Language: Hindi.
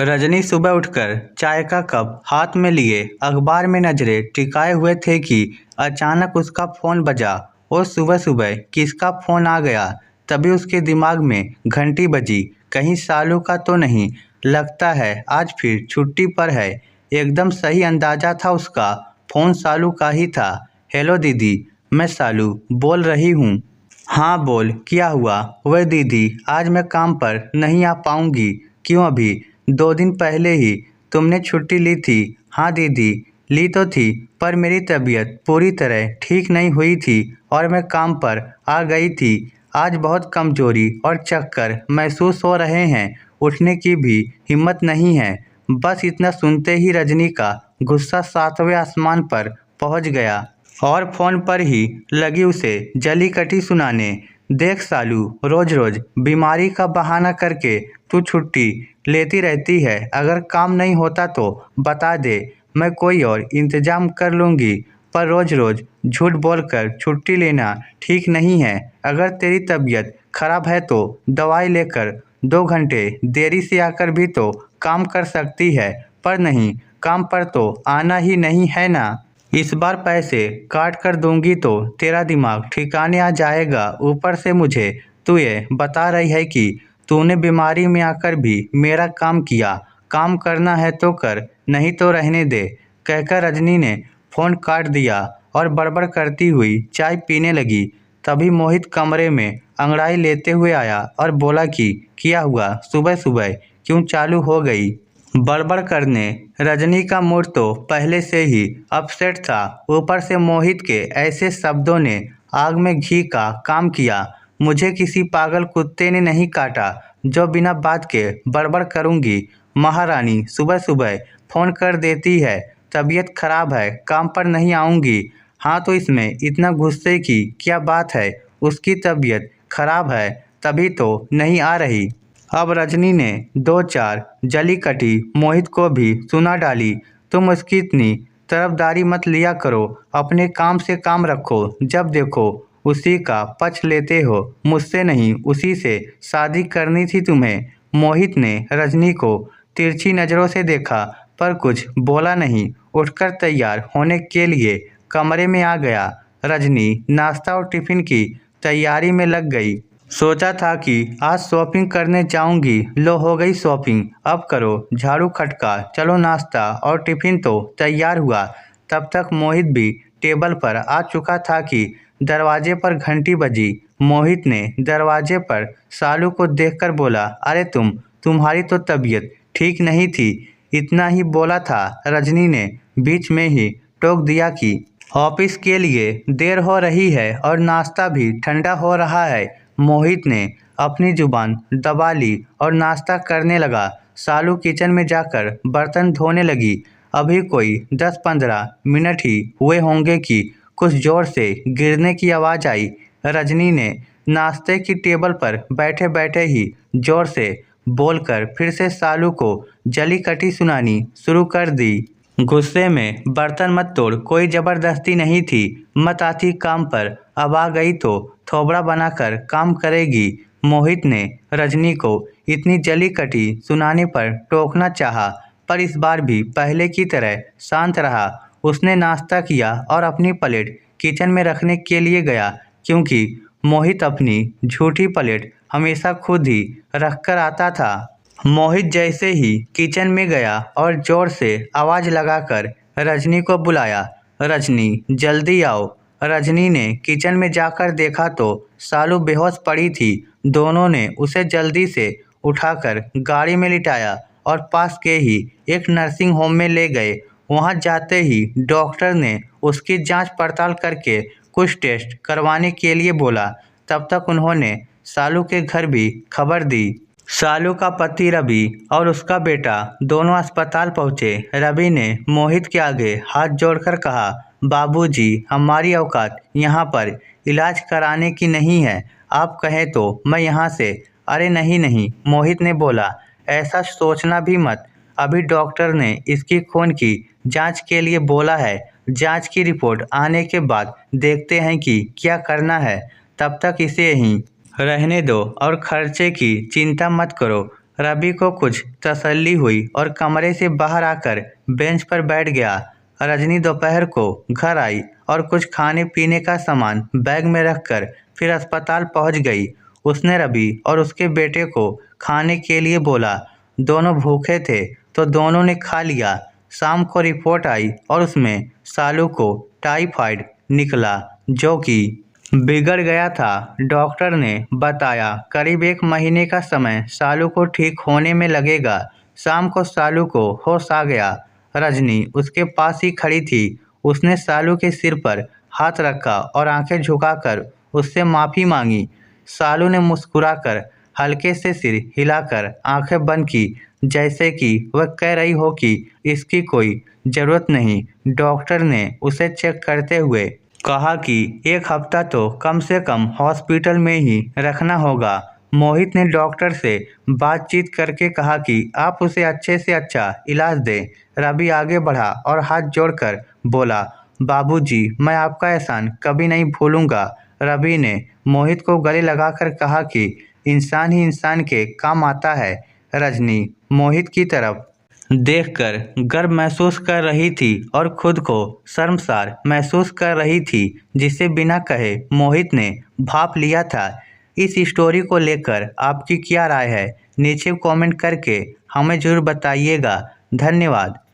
रजनी सुबह उठकर चाय का कप हाथ में लिए अखबार में नजरें टिकाए हुए थे कि अचानक उसका फोन बजा। और सुबह सुबह किसका फोन आ गया? तभी उसके दिमाग में घंटी बजी। कहीं सालू का तो नहीं? लगता है आज फिर छुट्टी पर है। एकदम सही अंदाजा था उसका। फोन सालू का ही था। हेलो दीदी, मैं सालू बोल रही हूँ। हाँ बोल, क्या हुआ? वह दीदी, आज मैं काम पर नहीं आ पाऊंगी। क्यों? अभी 2 दिन पहले ही तुमने छुट्टी ली थी। हाँ दीदी, ली तो थी, पर मेरी तबीयत पूरी तरह ठीक नहीं हुई थी और मैं काम पर आ गई थी। आज बहुत कमजोरी और चक्कर महसूस हो रहे हैं। उठने की भी हिम्मत नहीं है। बस इतना सुनते ही रजनी का गुस्सा 7वें आसमान पर पहुंच गया और फोन पर ही लगी उसे जली कटी सुनाने। देख सालू, रोज रोज बीमारी का बहाना करके तू छुट्टी लेती रहती है। अगर काम नहीं होता तो बता दे, मैं कोई और इंतजाम कर लूँगी। पर रोज रोज झूठ बोलकर छुट्टी लेना ठीक नहीं है। अगर तेरी तबीयत खराब है तो दवाई लेकर 2 घंटे देरी से आकर भी तो काम कर सकती है। पर नहीं, काम पर तो आना ही नहीं है ना। इस बार पैसे काट कर दूंगी तो तेरा दिमाग ठिकाने आ जाएगा। ऊपर से मुझे तू ये बता रही है कि तूने बीमारी में आकर भी मेरा काम किया। काम करना है तो कर, नहीं तो रहने दे। कहकर रजनी ने फोन काट दिया और बड़बड़ करती हुई चाय पीने लगी। तभी मोहित कमरे में अंगड़ाई लेते हुए आया और बोला कि क्या हुआ, सुबह सुबह क्यों चालू हो गई बड़बड़ करने? रजनी का मूड तो पहले से ही अपसेट था। ऊपर से मोहित के ऐसे शब्दों ने आग में घी का काम किया। मुझे किसी पागल कुत्ते ने नहीं काटा जो बिना बात के बड़बड़ करूंगी। महारानी सुबह सुबह फोन कर देती है, तबीयत खराब है, काम पर नहीं आऊंगी। हाँ तो इसमें इतना गुस्से की क्या बात है? उसकी तबीयत खराब है तभी तो नहीं आ रही। अब रजनी ने 2-4 जली कटी मोहित को भी सुना डाली। तुम उसकी इतनी तरफदारी मत लिया करो, अपने काम से काम रखो। जब देखो उसी का पक्ष लेते हो। मुझसे नहीं, उसी से शादी करनी थी तुम्हें। मोहित ने रजनी को तिरछी नज़रों से देखा पर कुछ बोला नहीं। उठकर तैयार होने के लिए कमरे में आ गया। रजनी नाश्ता और टिफिन की तैयारी में लग गई। सोचा था कि आज शॉपिंग करने जाऊंगी, लो हो गई शॉपिंग। अब करो झाड़ू खटका, चलो नाश्ता और टिफिन तो तैयार हुआ। तब तक मोहित भी टेबल पर आ चुका था कि दरवाजे पर घंटी बजी। मोहित ने दरवाजे पर सालू को देखकर बोला, अरे तुम्हारी तो तबीयत ठीक नहीं थी। इतना ही बोला था। रजनी ने बीच में ही टोक दिया कि ऑफिस के लिए देर हो रही है और नाश्ता भी ठंडा हो रहा है। मोहित ने अपनी जुबान दबा ली और नाश्ता करने लगा। सालू किचन में जाकर बर्तन धोने लगी। अभी कोई 10-15 मिनट ही हुए होंगे कि कुछ जोर से गिरने की आवाज़ आई। रजनी ने नाश्ते की टेबल पर बैठे बैठे ही जोर से बोलकर फिर से सालू को जली कटी सुनानी शुरू कर दी। गुस्से में बर्तन मत तोड़, कोई जबरदस्ती नहीं थी। मत आती काम पर, अब आ गई तो थोबड़ा बनाकर काम करेगी। मोहित ने रजनी को इतनी जली कटी सुनाने पर टोकना चाहा, पर इस बार भी पहले की तरह शांत रहा। उसने नाश्ता किया और अपनी प्लेट किचन में रखने के लिए गया, क्योंकि मोहित अपनी झूठी प्लेट हमेशा खुद ही रखकर आता था। मोहित जैसे ही किचन में गया और जोर से आवाज़ लगाकर रजनी को बुलाया, रजनी जल्दी आओ। रजनी ने किचन में जाकर देखा तो सालू बेहोश पड़ी थी। दोनों ने उसे जल्दी से उठाकर गाड़ी में लिटाया और पास के ही एक नर्सिंग होम में ले गए। वहां जाते ही डॉक्टर ने उसकी जांच पड़ताल करके कुछ टेस्ट करवाने के लिए बोला। तब तक उन्होंने सालू के घर भी खबर दी। सालू का पति रवि और उसका बेटा दोनों अस्पताल पहुंचे। रवि ने मोहित के आगे हाथ जोड़कर कहा, बाबूजी, हमारी औकात यहाँ पर इलाज कराने की नहीं है। आप कहें तो मैं यहाँ से। अरे नहीं नहीं, मोहित ने बोला, ऐसा सोचना भी मत। अभी डॉक्टर ने इसकी खून की जांच के लिए बोला है। जांच की रिपोर्ट आने के बाद देखते हैं कि क्या करना है। तब तक इसे यहीं रहने दो और खर्चे की चिंता मत करो। रवि को कुछ तसल्ली हुई और कमरे से बाहर आकर बेंच पर बैठ गया। रजनी दोपहर को घर आई और कुछ खाने पीने का सामान बैग में रखकर फिर अस्पताल पहुंच गई। उसने रवि और उसके बेटे को खाने के लिए बोला। दोनों भूखे थे तो दोनों ने खा लिया। शाम को रिपोर्ट आई और उसमें सालू को टाइफाइड निकला, जो कि बिगड़ गया था। डॉक्टर ने बताया करीब 1 महीने का समय सालू को ठीक होने में लगेगा। शाम को सालू को होश आ गया। रजनी उसके पास ही खड़ी थी। उसने सालू के सिर पर हाथ रखा और आंखें झुकाकर उससे माफ़ी मांगी। सालू ने मुस्कुराकर हल्के से सिर हिलाकर आंखें बंद की, जैसे कि वह कह रही हो कि इसकी कोई ज़रूरत नहीं। डॉक्टर ने उसे चेक करते हुए कहा कि 1 हफ्ता तो कम से कम हॉस्पिटल में ही रखना होगा। मोहित ने डॉक्टर से बातचीत करके कहा कि आप उसे अच्छे से अच्छा इलाज दें। रवि आगे बढ़ा और हाथ जोड़कर बोला, बाबूजी, मैं आपका एहसान कभी नहीं भूलूंगा। रवि ने मोहित को गले लगाकर कहा कि इंसान ही इंसान के काम आता है। रजनी मोहित की तरफ देखकर गर्व महसूस कर रही थी और खुद को शर्मसार महसूस कर रही थी, जिसे बिना कहे मोहित ने भाप लिया था। इस स्टोरी को लेकर आपकी क्या राय है? नीचे कमेंट करके हमें ज़रूर बताइएगा। धन्यवाद।